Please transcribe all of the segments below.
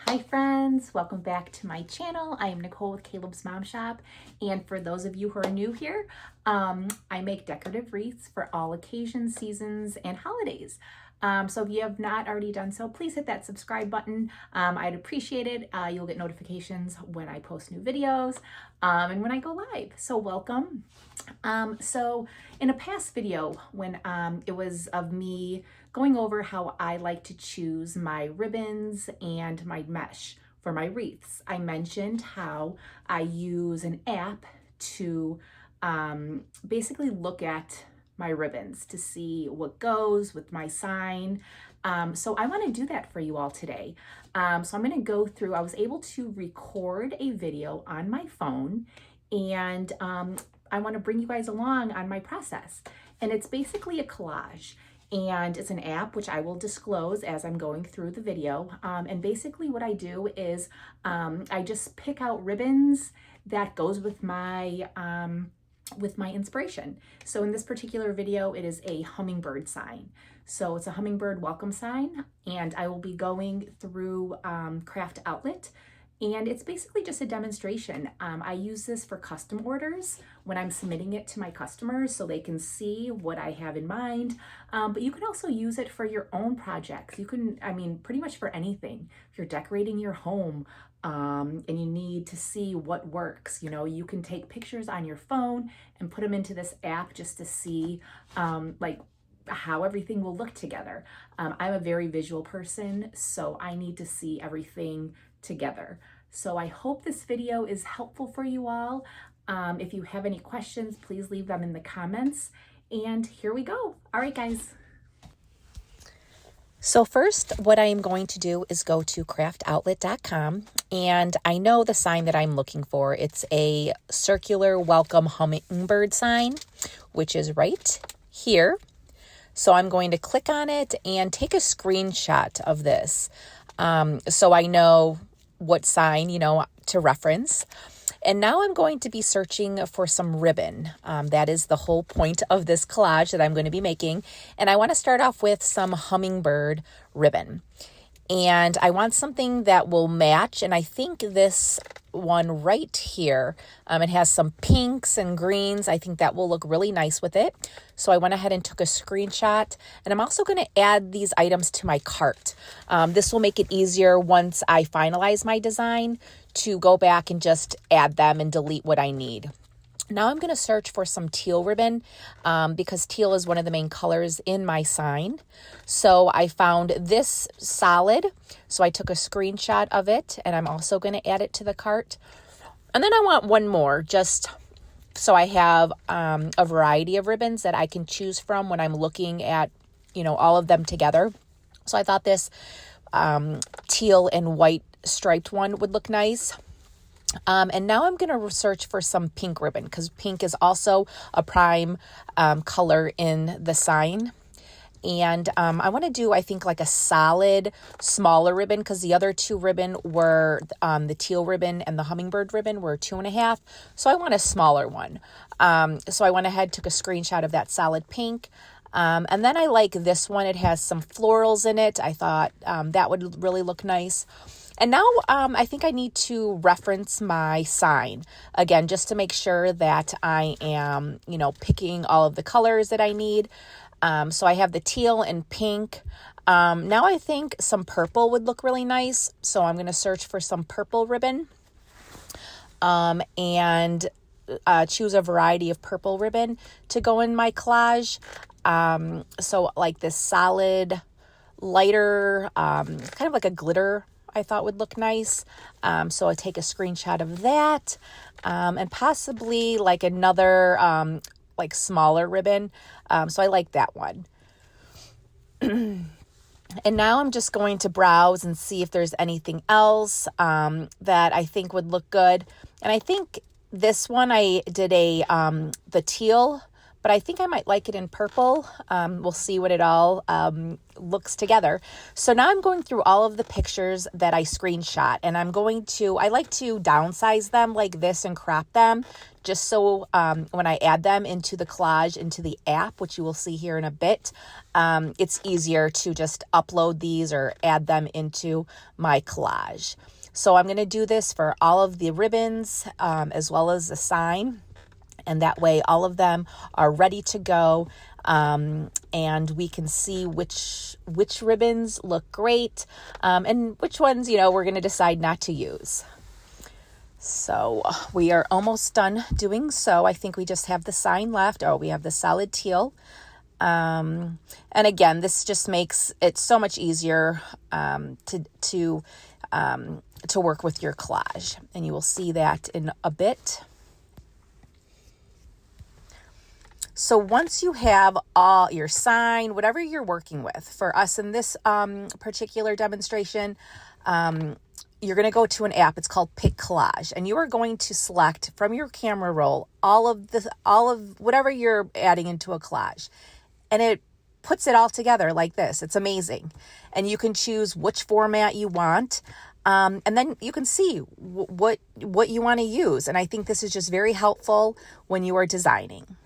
Hi friends, welcome back to my channel. I am Nicole with Caleb's Mom Shop, and for those of you who are new here, I make decorative wreaths for all occasions, seasons, and holidays. So if you have not already done so, please hit that subscribe button. I'd appreciate it. You'll get notifications when I post new videos and when I go live. So welcome. So in a past video, when it was of me going over how I like to choose my ribbons and my mesh for my wreaths, I mentioned how I use an app to basically look at my ribbons to see what goes with my sign. So I want to do that for you all today. So I'm going to go through, I was able to record a video on my phone, and I want to bring you guys along on my process. And it's basically a collage. And it's an app which I will disclose as I'm going through the video. And basically what I do is I just pick out ribbons that goes with my inspiration. So in this particular video, it is a hummingbird sign. So it's a hummingbird welcome sign, and I will be going through Craft Outlet. And it's basically just a demonstration. I use this for custom orders when I'm submitting it to my customers so they can see what I have in mind. But you can also use it for your own projects. You can, pretty much for anything. If you're decorating your home and you need to see what works, you can take pictures on your phone and put them into this app just to see how everything will look together. I'm a very visual person, so I need to see everything together. So I hope this video is helpful for you all. If you have any questions, please leave them in the comments. And here we go. All right, guys. So first, what I am going to do is go to craftoutlet.com, and I know the sign that I'm looking for. It's a circular welcome hummingbird sign, which is right here. So I'm going to click on it and take a screenshot of this so I know what sign, to reference. And now I'm going to be searching for some ribbon. That is the whole point of this collage that I'm going to be making. And I want to start off with some hummingbird ribbon. And I want something that will match. And I think this one right here, it has some pinks and greens. I think that will look really nice with it. So I went ahead and took a screenshot. And I'm also going to add these items to my cart. This will make it easier once I finalize my design to go back and just add them and delete what I need. Now I'm going to search for some teal ribbon because teal is one of the main colors in my sign. So I found this solid. So I took a screenshot of it, and I'm also going to add it to the cart. And then I want one more, just so I have a variety of ribbons that I can choose from when I'm looking at, all of them together. So I thought this teal and white striped one would look nice. And now I'm going to search for some pink ribbon because pink is also a prime color in the sign. And I want to do, I think, like a solid smaller ribbon because the other two ribbon were the teal ribbon and the hummingbird ribbon were 2.5. So I want a smaller one. So I went ahead, took a screenshot of that solid pink. And then I like this one. It has some florals in it. I thought that would really look nice. And now I think I need to reference my sign again, just to make sure that I am, picking all of the colors that I need. So I have the teal and pink. Now I think some purple would look really nice. So I'm going to search for some purple ribbon and choose a variety of purple ribbon to go in my collage. So like this solid, lighter, kind of like a glitter, I thought would look nice. So I take a screenshot of that and possibly like another like smaller ribbon. So I like that one. And now I'm just going to browse and see if there's anything else that I think would look good. And I think this one I did the teal, but but I think I might like it in purple. We'll see what it all looks together. So now I'm going through all of the pictures that I screenshot, and I like to downsize them like this and crop them, just so when I add them into the collage, into the app, which you will see here in a bit, it's easier to just upload these or add them into my collage. So I'm going to do this for all of the ribbons as well as the sign. And that way all of them are ready to go. And we can see which ribbons look great and which ones, we're going to decide not to use. So we are almost done doing so. I think we just have the sign left. Oh, we have the solid teal. And again, this just makes it so much easier to work with your collage. And you will see that in a bit. So once you have all your sign, whatever you're working with, for us in this particular demonstration, you're going to go to an app. It's called PicCollage, and you are going to select from your camera roll all of whatever you're adding into a collage, and it puts it all together like this. It's amazing, and you can choose which format you want. And then you can see what you want to use, and I think this is just very helpful when you are designing.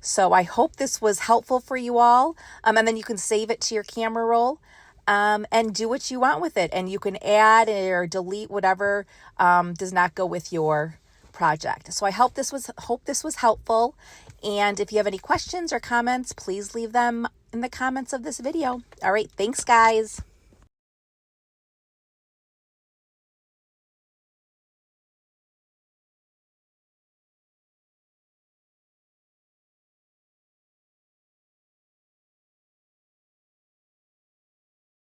So I hope this was helpful for you all. And then you can save it to your camera roll and do what you want with it. And you can add or delete whatever does not go with your project. So I hope this was helpful. And if you have any questions or comments, please leave them in the comments of this video. All right. Thanks, guys.